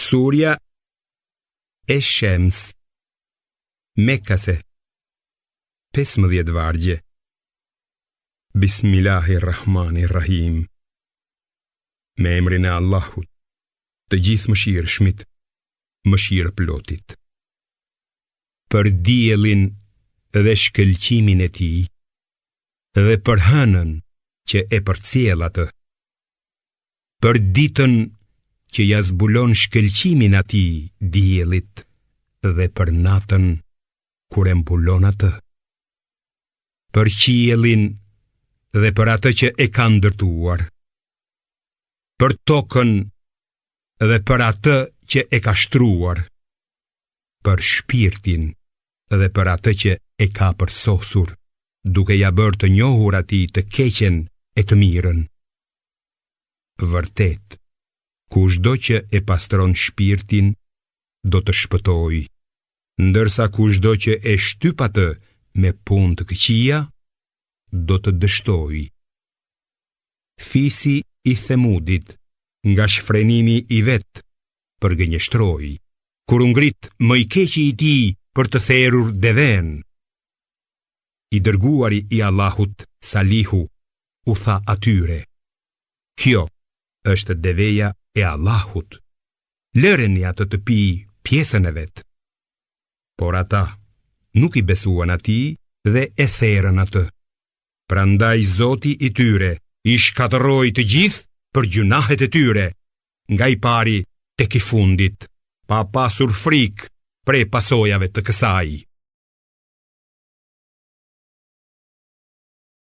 Surja e Shems, Mekase, 15 vargje. Bismillahirrahmanirrahim. Me emrin e Allahut, të gjithë mëshirshmit, mëshirë plotit. Për diellin dhe shkëlqimin e tij, dhe për hënën që e përcjell atë, për ditën që ja zbulon shkëlqimin atij diellit, dhe për natën kur e mbulon atë, për qiellin dhe për atë që e ka ndërtuar, për tokën dhe për atë që e ka shtruar, për shpirtin dhe për atë që e ka përsosur, duke ja bërë të njohur atij të keqen e të mirën. Vërtet, kushdo që e pastron shpirtin do të shpëtojë, ndërsa kushdo që e shtyp atë me punë të këqija do të dështojë. Fisi i Themudit nga shfrenimi i vet përgënjeshtroi, kur u ngrit më i keqi i tij për të therrur deven. I dërguari i Allahut, Salihu, u tha atyre: "Kjo është deveja e Allahut. Lëreni atë të pi pjesën e vet." Por ata nuk i besuan atij dhe e therrën atë. Prandaj Zoti i tyre i shkatërroi të gjithë për gjunahet e tyre, nga i pari tek i fundit, pa pasur frikë prej pasojave të kësaj.